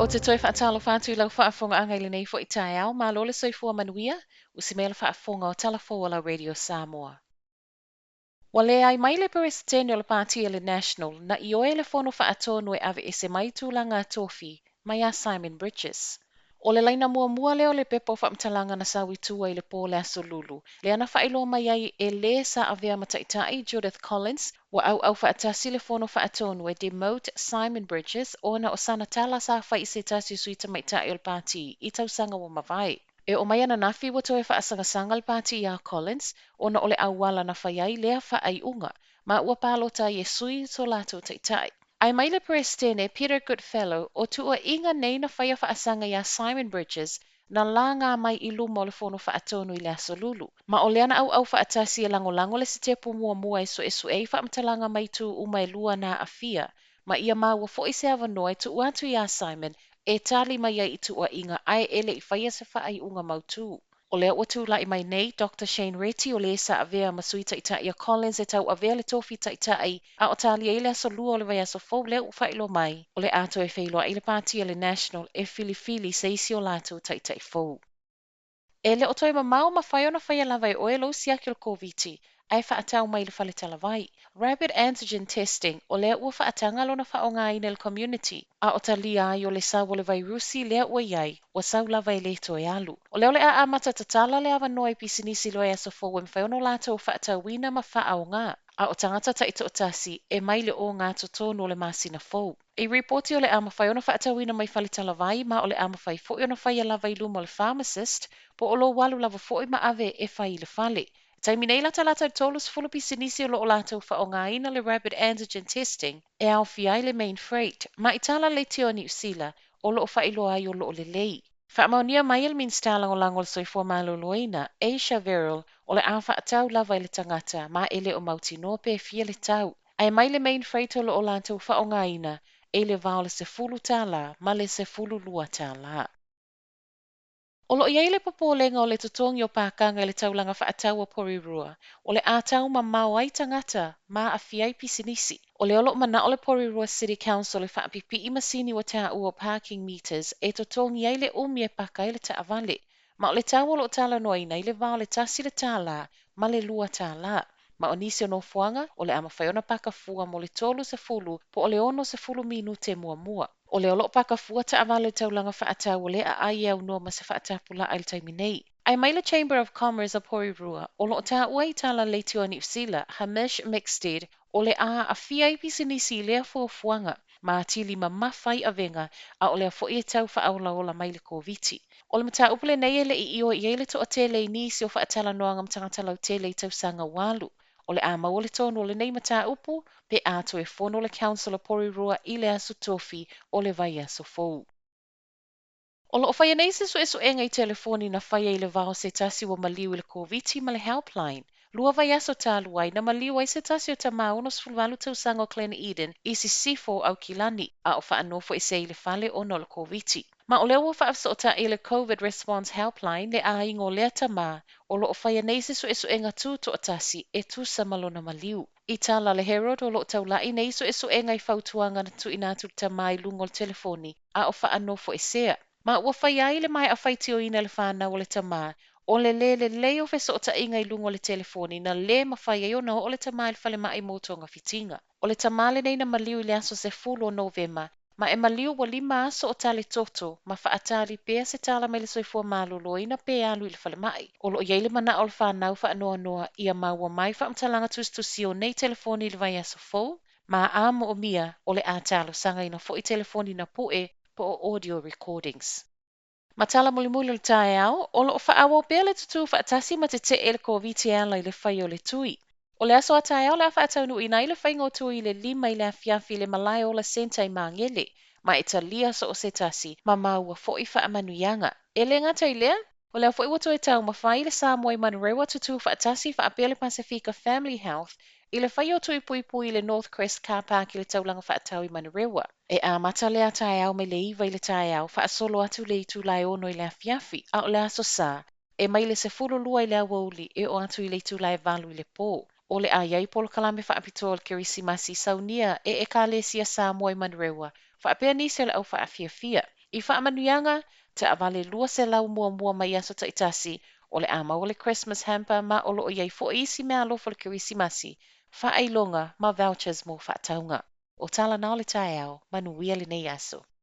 O te toi whaatalo whātu lau whaafonga angai le nei fo i tae au, mā lole soifua manuia, usimela whaafonga o Talafoala Radio Samoa. Wale ai mai le peresetene o le pātia le National, na i oe le fono faatonu e ave e se mai tūlanga tofi, mai a Simon Bridges. O le laina mua leo le pepo whaamtalanga na sawi tua i le pō le aso lulu. Le ana whailo mai ai e le sa avea mataitai Judith Collins, wa au faatasi le fono faatonu e demote Simon Bridges o na o sana tala sa whai i se tasi suita maitai o le pāti i tausanga wa Mafai. E o mai ana nafi wa toe whaasangasanga le pāti a Collins, o na ole awala na whai ai lea faaiunga, ma ua pālota i e sui so lato taitai. Ai mai le presidente Peter Goodfellow o tua inga nei na whaia whaasanga ia Simon Bridges na la ngā mai i luma o le fono faatonu i le aso lulu. Ma o leana au faatasi e lango le se tepu mua e so e su e whaamtalanga mai tu umai lua na afia, ma ia ua fo i se avanoa e tu uatu ia Simon e tali mai ai i tua inga ai ele i whaia se whaai unga mautu. O lea ua tūlai mai nei, Dr. Shane Reti o le sa avea masui taitai a Collins e tau avea le tofi taitai a o tali e le aso lua o le vai aso fau lea uwhailo mai o le ato e whailoa i le pātia le National e filifili se isi o lato taitai fau. E le o toi mamau mawhai ona whaia lawai o e lo siaki o Koviti ai whaatau mai le fale talawai. Rapid antigen testing o lea ua whaatanga lona whaonga i le community a o talia ai o le sau o le vairusi lea ua iai wa sau lawai le to e alu. O leo le a amata tatala le awa noa i pisinisi loe aso fo wem whaono lato whaatau wina ma faaaoga. A o tangata ta ito otasi e mai le o ngā totono o le masina fou. E reporti o le ama whai ona whaatawina mai fale talawai ma o le ama whai fo i ona whai lawai luma o le pharmacist po o lo walu lava fo i ma ave e whai le fale. Taimi nei lata tolus fulupi sinisi o lo o lātou whaongaina le rapid antigen testing e au fiai le main freight ma itala le tio ni usila o lo o whailo ai o lo o le lei. Whaamaunia mai el min stalango lango le soifua maloloina, Asia Veril, o le a whaatau lava i le tangata, ma ele o mauti nope fia le tau. Ai mai le main freight o lo o lātou whaongaina, e le vao le se fulu tāla, ma le se fulu lua tāla. O lo iai le Popolega o le totongi o pakanga i le taulaga faatau o Porirua, o le ātau ma mau ai tangata, ma a fiai pisinisi. O le olo mana o le Porirua City Council e whaapipi i masini wa tā ua parking meters e totongi ai le e paka i le taavale. Ma o le tau o lo tala noina i le vao le tasi le tāla, ma le lua tāla. Ma o nisi o no fuanga, o le ama whaiona paka fua mo le tolu se fulu, po o le ono se fulu minute mua. O le olo paka fua ta avale taulanga whaatau o le a ai au no ma se whaatapula ai le taimi nei. Ai mai le Chamber of Commerce a Porirua, o lo ta ua i tala le tio ni usila, Hamish Mixted, o le a fia i pisinisi lea fuafuanga, ma atili ma Mafai a venga, a o le a fo i tau whaaula ola mai le Koviti. O le mata upule nei ele i o i ele to o tele i nisi o whaatala noanga mtangata lau tele i tausanga walu. O le a maua le tono o le nei mata upu, pe ato e fono le Council o Porirua i le aso tofi o le vai aso fou. O lo whaia nei se Suesue i telefoni na whaia i le vao se tasi o maliu i le Koviti ma le helpline. Lua vai aso tālu ai na maliu ai se tasi o tama unos fulwalu tausanga o Glen Eden i si sifo Aukilani a o faanofoesea i le fale o no le Koviti. Ma o lea ua whaafsota i le COVID Response Helpline le a ingo lea tama o lo whaia nei se Suesue tu to atasi e tu samalona maliu. I tala le Herald o lo taulai nei Suesue i fautuanga na tu inatu tama i lungol telefoni a o faanofoesea. Ma ua whaia i le mai a whaitio ina le whānau o le tama, o le o whesota inga i lungo le telefoni na le mawhaia i o o le tama i le whale mai motonga fitinga. O le tama le nei na maliu i le aso se fulo o Novema, ma e maliu wa 5 aso o tale toto, ma whaatari pēa se tala mai le soifua malolo ina pē alu i le whale mai. O lo iei le mana o le whānau whaanoa noa ia maua mai whaamtalanga tustusi o nei telefoni i le vai aso fou, ma amo o mia o le ātalo sanga ina fo i telefoni na poe po o audio recordings. Matala mulimuli le tae au, o lo whaawo pēa le tutu faatasi ma tetee le Koviti ala i le whai o le tui. O le aso a tae au le a faatonu ina i le whai ngō tui le 5 i le afiafi le Malaeola senta i mangele, ma italia so o se tasi, ma maua fo i whaamanuianga. E le ngata i lea, o le a fo i watu e tau Mafai le Samoa i Manurewa tutu faatasi whaapea le Pasifika Family Health, i le whai o tui pui le Northcrest car park i le taulanga whaatau i Manurewa. E a mata lea tae au me le iwa i le tae au, whaasolo atu le itu lai ono i le afiafi, a o le aso sa, e mai le se fulu lua i le awauli e o atu i le itu lai valu i le pō. O le a iai polo kalame whaapito o le kerisimasi saunia e ka le sia Samoa i Manurewa, whaapea nisi o le au whaafiafia. I whaamanuianga, te awale lua se lau mua mai aso ta itasi, o le ama o le Christmas hamper ma o loo iai fo isi mea alofa le kirisimasi, whaailonga ma vouchers mo whaataunga. O tala na o le tae au, manuia le nei aso.